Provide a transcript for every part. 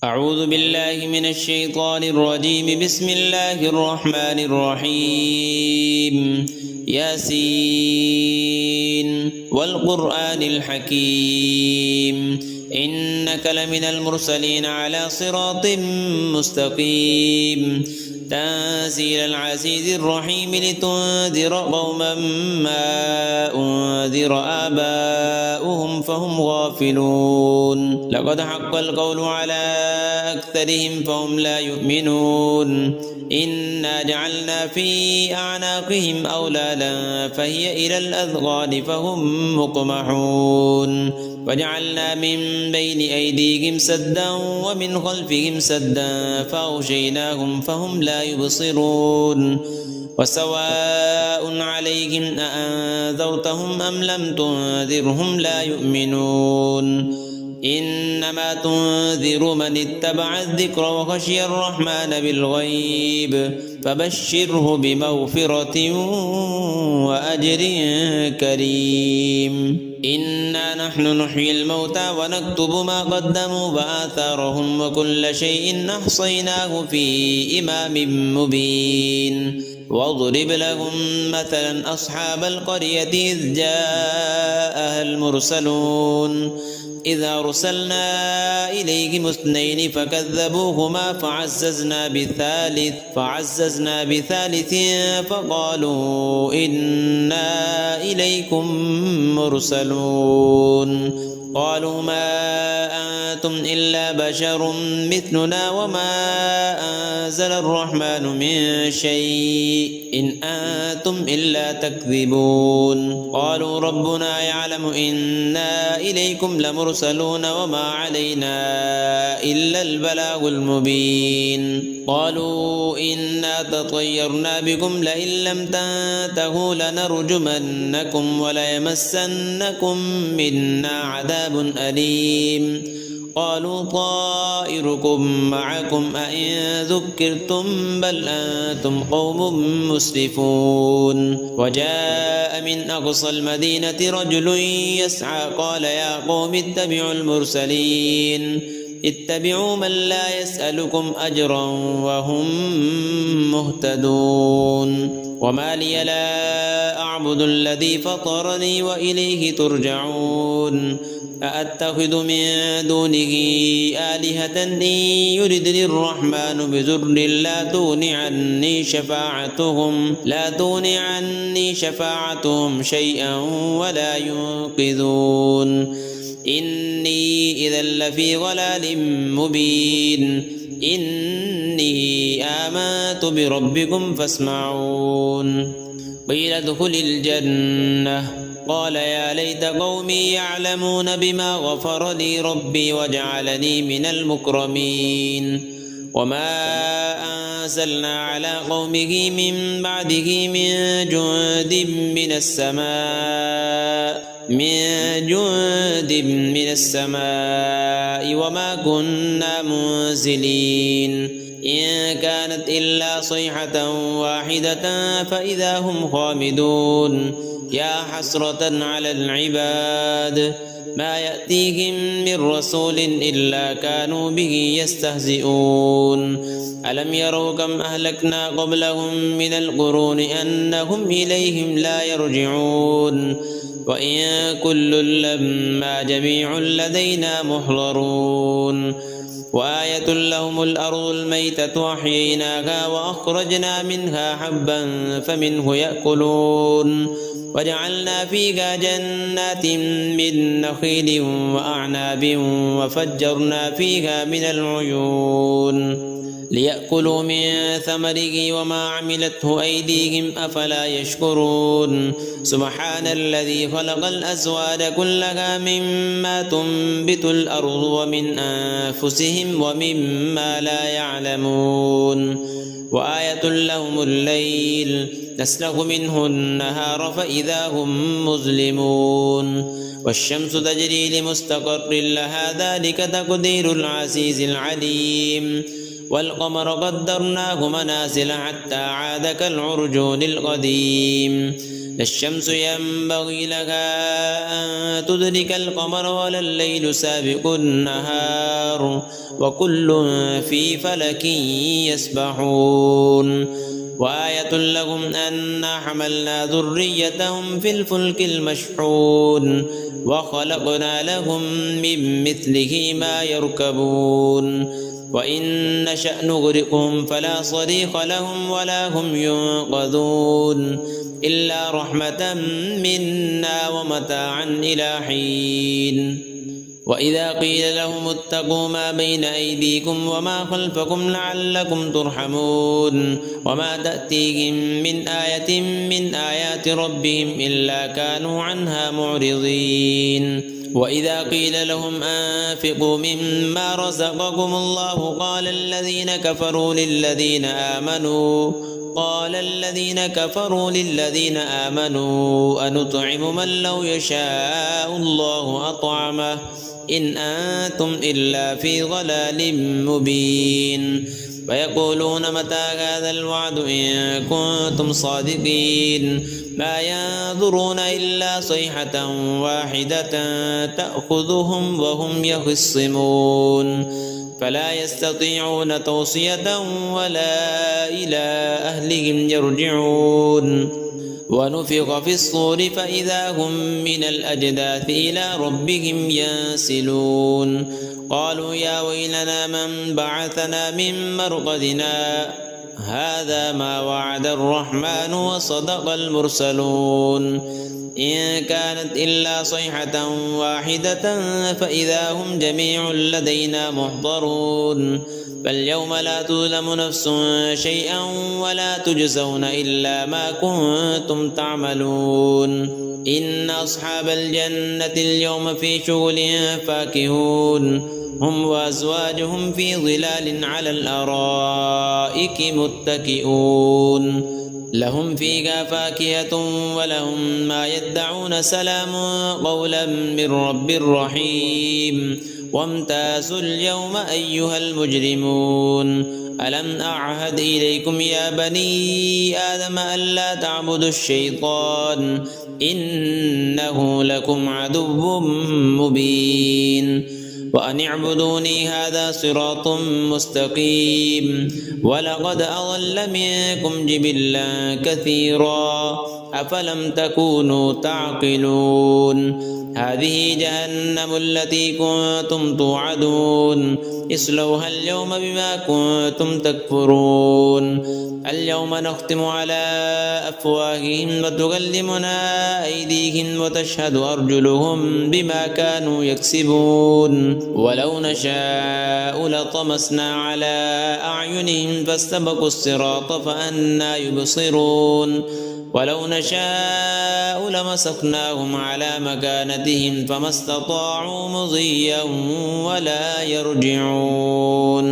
أعوذ بالله من الشيطان الرجيم. بسم الله الرحمن الرحيم. ياسين والقرآن الحكيم إنك لمن المرسلين على صراط مستقيم تنزيل العزيز الرحيم لتنذر قوما ما أنذر آباؤهم فهم غافلون. لقد حق القول على أكثرهم فهم لا يؤمنون. إنا جعلنا في أعناقهم أغلالا فهي إلى الأذقان فهم مقمحون وجعلنا من بين أيديهم سدا ومن خلفهم سدا فأغشيناهم فهم لا يبصرون. وسواء عليهم أأنذرتهم أم لم تنذرهم لا يؤمنون. إنما تنذر من اتبع الذكر وخشي الرحمن بالغيب فبشره بمغفرة وأجر كريم. إنا نحن نحيي الموتى ونكتب ما قدموا وآثارهم وكل شيء أحصيناه في إمام مبين. واضرب لهم مثلا أصحاب القرية إذ جاءها المرسلون إذ أرسلنا إليهم اثنين فكذبوهما فعززنا بثالث فقالوا إنا إليكم مرسلون. قالوا ما أنتم إلا بشر مثلنا وما أنزل الرحمن من شيء إن أنتم إلا تكذبون. قالوا ربنا يعلم إنا إليكم لمرسلون وما علينا إلا البلاغ المبين. قالوا إنا تطيرنا بكم لئن لم تنتهوا لنرجمنكم وليمسنكم منا عذاب أليم. قالوا طائركم معكم أئن ذكرتم بل أنتم قوم مسرفون. وجاء من أقصى المدينة رجل يسعى قال يا قوم اتبعوا المرسلين اتبعوا من لا يسألكم أجرا وهم مهتدون. وما لي لا أعبد الذي فطرني وإليه ترجعون. أأتخذ من دونه آلهة إن يردني الرحمن بضر لا تغن عني شفاعتهم شيئا ولا ينقذون. إني إذا لفي ضلال مبين. إني آمنت بربكم فاسمعون. قيل ادخل الجنة قال يا ليت قومي يعلمون بما غفر لي ربي وجعلني من المكرمين. وما أنزلنا على قومه من بعده من جند من السماء وما كنا منزلين. إن كانت إلا صيحة واحدة فإذا هم خامدون. يا حسرة على العباد ما يأتيهم من رسول إلا كانوا به يستهزئون. ألم يروا كم أهلكنا قبلهم من القرون أنهم إليهم لا يرجعون. وإن كل لما جميع لدينا محضرون. وآية لهم الأرض الميتة أحييناها وأخرجنا منها حبا فمنه يأكلون. وجعلنا فيها جنات من نخيل وأعناب وفجرنا فيها من العيون ليأكلوا من ثمره وما عملته أيديهم أفلا يشكرون. سبحان الذي خلق الأزواج كلها مما تنبت الأرض ومن أنفسهم ومما لا يعلمون. وآية لهم الليل نسلخ منه النهار فإذا هم مظلمون. والشمس تجري لمستقر لها ذلك تقدير العزيز العليم. والقمر قدرناه منازل حتى عاد كالعرجون القديم. لا الشمس ينبغي لها أن تدرك القمر ولا الليل سابق النهار وكل في فلك يسبحون وآية لهم أنا حملنا ذريتهم في الفلك المشحون وخلقنا لهم من مثله ما يركبون وإن نشأ نغرقهم فلا صريخ لهم ولا هم ينقذون إلا رحمة منا ومتاعا إلى حين وإذا قيل لهم اتقوا ما بين أيديكم وما خلفكم لعلكم ترحمون وما تأتيهم من آية من آيات ربهم إلا كانوا عنها معرضين وإذا قيل لهم أنفقوا مما رزقكم الله قال الذين كفروا للذين آمنوا أنطعم من لو يشاء الله أطعمه إن أنتم إلا في ضلال مبين ويقولون متى هذا الوعد إن كنتم صادقين ما ينظرون إلا صيحة واحدة تأخذهم وهم يخصمون فلا يستطيعون توصية ولا إلى أهلهم يرجعون ونفخ في الصور فإذا هم من الأجداث إلى ربهم ينسلون قالوا يا ويلنا من بعثنا من مرقدنا هذا ما وعد الرحمن وصدق المرسلون إن كانت إلا صيحة واحدة فإذا هم جميع لدينا محضرون فاليوم لا تظلم نفس شيئا ولا تجزون إلا ما كنتم تعملون إن أصحاب الجنة اليوم في شغل فاكهون هم وأزواجهم في ظلال على الأرائك متكئون لهم فيها فاكهة ولهم ما يدعون سلام قولا من رب رحيم وامتازوا اليوم أيها المجرمون ألم أعهد إليكم يا بني آدم ألا تعبدوا الشيطان إنه لكم عدو مبين وأن اعبدوني هذا صراط مستقيم ولقد أضل منكم جبلا كثيرا أفلم تكونوا تعقلون هذه جهنم التي كنتم توعدون اصلوها اليوم بما كنتم تكفرون اليوم نختم على أفواههم وتكلمنا أيديهم وتشهد أرجلهم بما كانوا يكسبون ولو نشاء لطمسنا على أعينهم فاستبقوا الصراط فأنى يبصرون ولو نشاء لمسخناهم على مكانتهم فما استطاعوا مضيا ولا يرجعون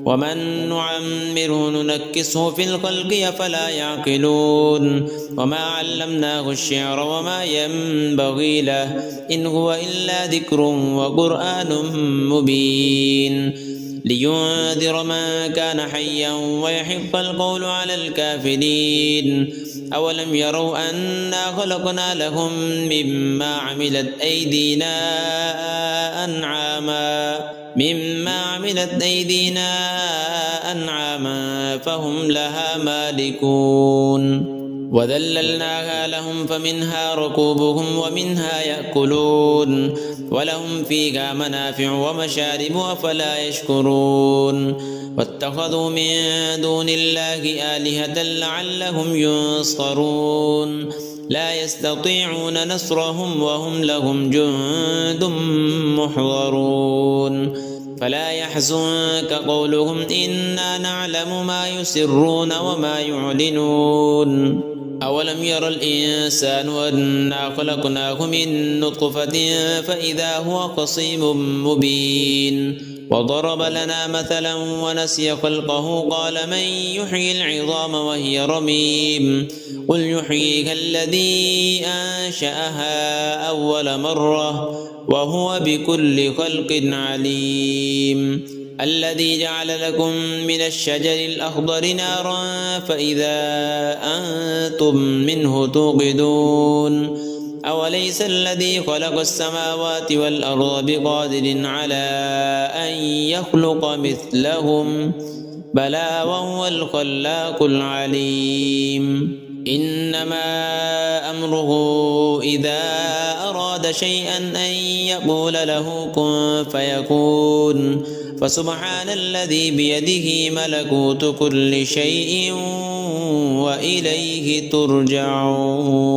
ومن نعمره ننكسه في الخلق أفلا يعقلون وما علمناه الشعر وما ينبغي له إن هو إلا ذكر وقرآن مبين لينذر من كان حيا ويحق القول على الكافرين أولم يروا أنا خلقنا لهم مما عملت أيدينا أنعاما فهم لها مالكون وذللناها لهم فمنها ركوبهم ومنها يأكلون ولهم فيها منافع ومشارب أفلا يشكرون واتخذوا من دون الله آلهة لعلهم ينصرون لا يستطيعون نصرهم وهم لهم جند محضرون فلا يحزنك قولهم إنا نعلم ما يسرون وما يعلنون أولم ير الإنسان أنا خلقناه من نطفة فإذا هو خصيم مبين وضرب لنا مثلا ونسي خلقه قال من يحيي العظام وهي رميم قل يحييها الذي أنشأها أول مرة وهو بكل خلق عليم الذي جعل لكم من الشجر الأخضر نارا فإذا أنتم منه توقدون أوليس الذي خلق السماوات والأرض بقادر على أن يخلق مثلهم بلى وهو الخلاق العليم إنما أمره إذا أراد شيئا أن يقول له كن فيكون فسبحان الذي بيده ملكوت كل شيء وإليه ترجعون.